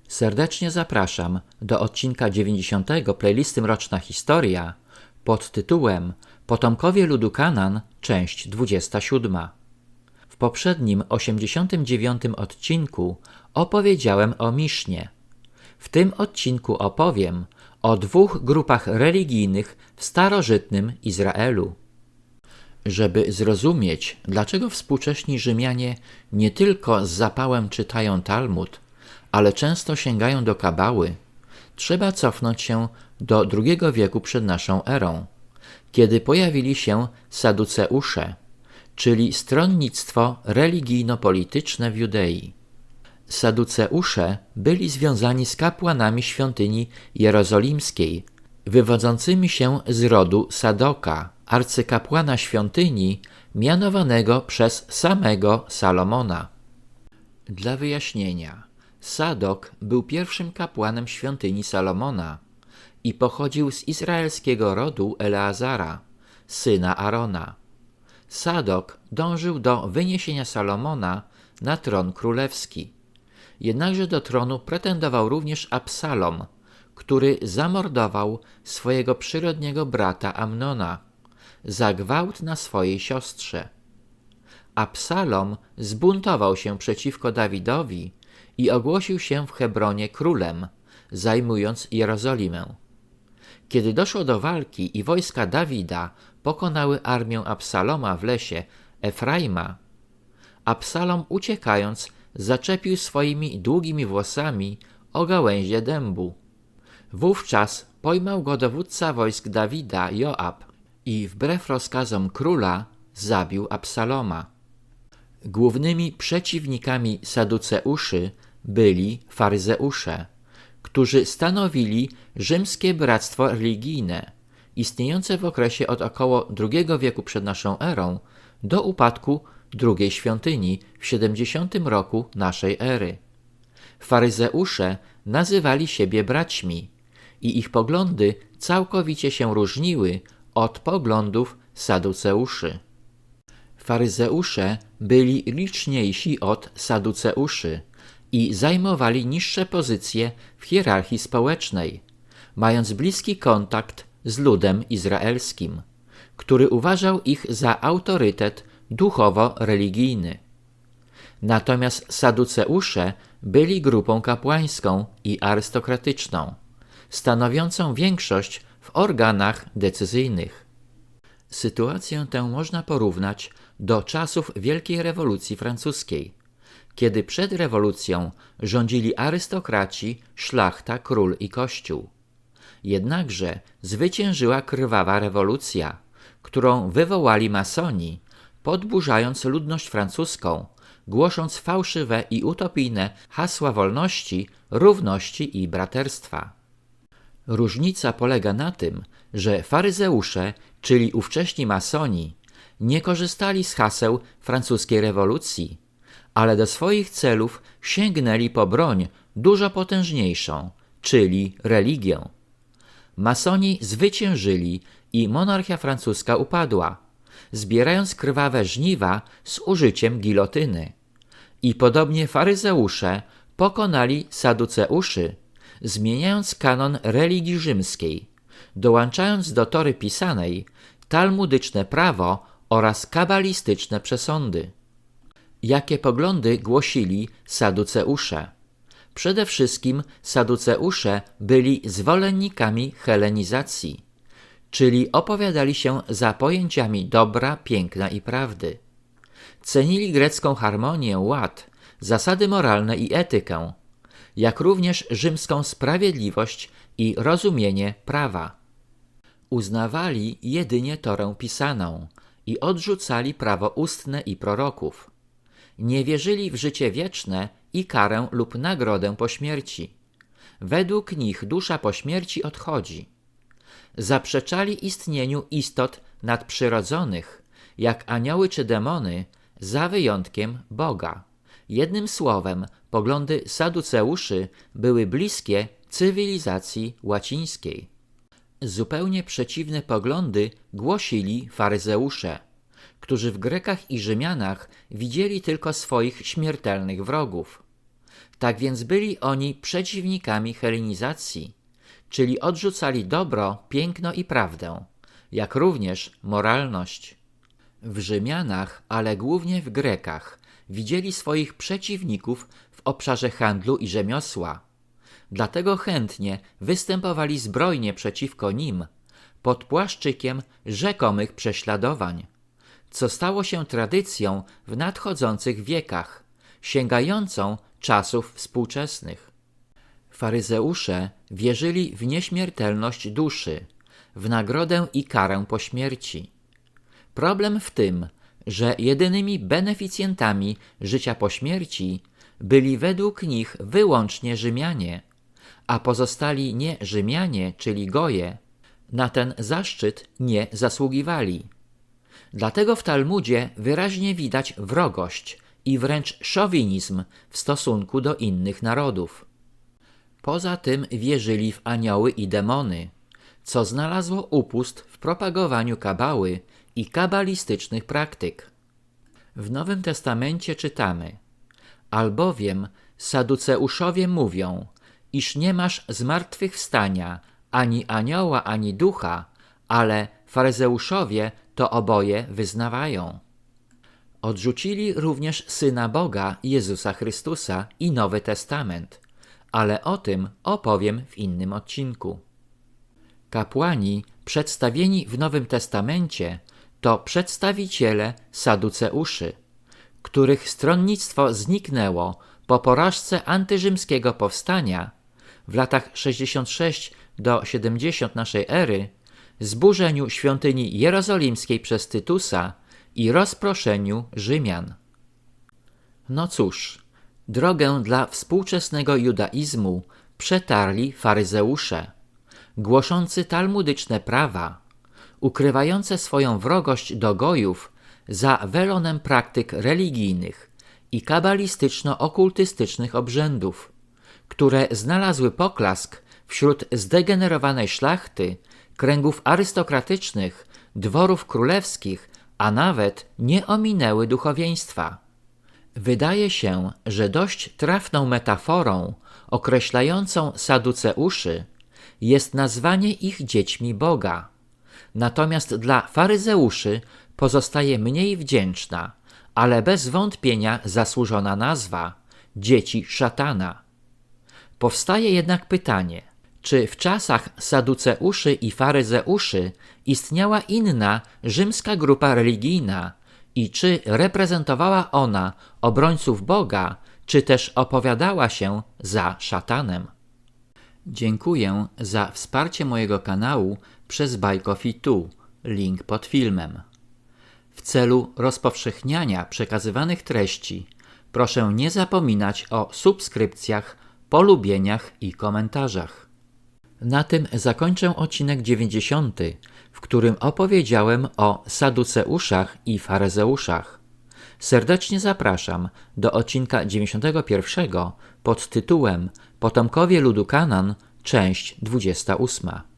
Serdecznie zapraszam do odcinka 90 playlisty Mroczna Historia pod tytułem Potomkowie ludu Kanaan, część 27. W poprzednim 89 odcinku opowiedziałem o Misznie. W tym odcinku opowiem o dwóch grupach religijnych w starożytnym Izraelu. Żeby zrozumieć, dlaczego współcześni Rzymianie nie tylko z zapałem czytają Talmud, ale często sięgają do kabały, trzeba cofnąć się do II wieku przed naszą erą, kiedy pojawili się Saduceusze, czyli stronnictwo religijno-polityczne w Judei. Saduceusze byli związani z kapłanami świątyni jerozolimskiej, wywodzącymi się z rodu Sadoka, arcykapłana świątyni mianowanego przez samego Salomona. Dla wyjaśnienia, Sadok był pierwszym kapłanem świątyni Salomona i pochodził z izraelskiego rodu Eleazara, syna Arona. Sadok dążył do wyniesienia Salomona na tron królewski. Jednakże do tronu pretendował również Absalom, który zamordował swojego przyrodniego brata Amnona za gwałt na swojej siostrze. Absalom zbuntował się przeciwko Dawidowi i ogłosił się w Hebronie królem, zajmując Jerozolimę. Kiedy doszło do walki i wojska Dawida pokonały armię Absaloma w lesie Efraima, Absalom uciekając zaczepił swoimi długimi włosami o gałęzie dębu. Wówczas pojmał go dowódca wojsk Dawida, Joab, i wbrew rozkazom króla zabił Absaloma. Głównymi przeciwnikami Saduceuszy byli faryzeusze, którzy stanowili rzymskie bractwo religijne, istniejące w okresie od około II wieku przed naszą erą do upadku drugiej świątyni w 70 roku naszej ery. Faryzeusze nazywali siebie braćmi i ich poglądy całkowicie się różniły od poglądów Saduceuszy. Faryzeusze byli liczniejsi od Saduceuszy i zajmowali niższe pozycje w hierarchii społecznej, mając bliski kontakt z ludem izraelskim, który uważał ich za autorytet duchowo-religijny. Natomiast Saduceusze byli grupą kapłańską i arystokratyczną, stanowiącą większość w organach decyzyjnych. Sytuację tę można porównać do czasów Wielkiej Rewolucji Francuskiej, kiedy przed rewolucją rządzili arystokraci, szlachta, król i kościół. Jednakże zwyciężyła krwawa rewolucja, którą wywołali masoni, podburzając ludność francuską, głosząc fałszywe i utopijne hasła wolności, równości i braterstwa. Różnica polega na tym, że faryzeusze, czyli ówcześni masoni, nie korzystali z haseł francuskiej rewolucji, ale do swoich celów sięgnęli po broń dużo potężniejszą, czyli religię. Masoni zwyciężyli i monarchia francuska upadła, zbierając krwawe żniwa z użyciem gilotyny. I podobnie faryzeusze pokonali Saduceuszy, zmieniając kanon religii rzymskiej, dołączając do tory pisanej talmudyczne prawo oraz kabalistyczne przesądy. Jakie poglądy głosili Saduceusze? Przede wszystkim Saduceusze byli zwolennikami helenizacji, czyli opowiadali się za pojęciami dobra, piękna i prawdy. Cenili grecką harmonię, ład, zasady moralne i etykę, jak również rzymską sprawiedliwość i rozumienie prawa. Uznawali jedynie Torę pisaną i odrzucali prawo ustne i proroków. Nie wierzyli w życie wieczne i karę lub nagrodę po śmierci. Według nich dusza po śmierci odchodzi. Zaprzeczali istnieniu istot nadprzyrodzonych, jak anioły czy demony, za wyjątkiem Boga. Jednym słowem, poglądy Saduceuszy były bliskie cywilizacji łacińskiej. Zupełnie przeciwne poglądy głosili faryzeusze, którzy w Grekach i Rzymianach widzieli tylko swoich śmiertelnych wrogów. Tak więc byli oni przeciwnikami helenizacji, czyli odrzucali dobro, piękno i prawdę, jak również moralność. W Rzymianach, ale głównie w Grekach, widzieli swoich przeciwników w obszarze handlu i rzemiosła. Dlatego chętnie występowali zbrojnie przeciwko nim, pod płaszczykiem rzekomych prześladowań, co stało się tradycją w nadchodzących wiekach, sięgającą czasów współczesnych. Faryzeusze wierzyli w nieśmiertelność duszy, w nagrodę i karę po śmierci. Problem w tym, że jedynymi beneficjentami życia po śmierci byli według nich wyłącznie Rzymianie, a pozostali nie Rzymianie, czyli Goje, na ten zaszczyt nie zasługiwali. Dlatego w Talmudzie wyraźnie widać wrogość i wręcz szowinizm w stosunku do innych narodów. Poza tym wierzyli w anioły i demony, co znalazło upust w propagowaniu kabały i kabalistycznych praktyk. W Nowym Testamencie czytamy: albowiem Saduceuszowie mówią, iż nie masz zmartwychwstania ani anioła, ani ducha, ale faryzeuszowie to oboje wyznawają. Odrzucili również Syna Boga, Jezusa Chrystusa i Nowy Testament, ale o tym opowiem w innym odcinku. Kapłani przedstawieni w Nowym Testamencie to przedstawiciele Saduceuszy, których stronnictwo zniknęło po porażce antyrzymskiego powstania w latach 66 do 70 naszej ery, zburzeniu świątyni jerozolimskiej przez Tytusa i rozproszeniu Rzymian. No cóż, drogę dla współczesnego judaizmu przetarli faryzeusze, głoszący talmudyczne prawa, ukrywające swoją wrogość do Gojów za welonem praktyk religijnych i kabalistyczno-okultystycznych obrzędów, które znalazły poklask wśród zdegenerowanej szlachty, kręgów arystokratycznych, dworów królewskich, a nawet nie ominęły duchowieństwa. Wydaje się, że dość trafną metaforą określającą Saduceuszy jest nazwanie ich dziećmi Boga. Natomiast dla faryzeuszy pozostaje mniej wdzięczna, ale bez wątpienia zasłużona nazwa – dzieci szatana. Powstaje jednak pytanie, czy w czasach Saduceuszy i faryzeuszy istniała inna rzymska grupa religijna i czy reprezentowała ona obrońców Boga, czy też opowiadała się za szatanem. Dziękuję za wsparcie mojego kanału przez Buy Coffee Tu, link pod filmem. W celu rozpowszechniania przekazywanych treści proszę nie zapominać o subskrypcjach, polubieniach i komentarzach. Na tym zakończę odcinek 90, w którym opowiedziałem o Saduceuszach i Faryzeuszach. Serdecznie zapraszam do odcinka 91 pod tytułem Potomkowie ludu Kanan, część 28.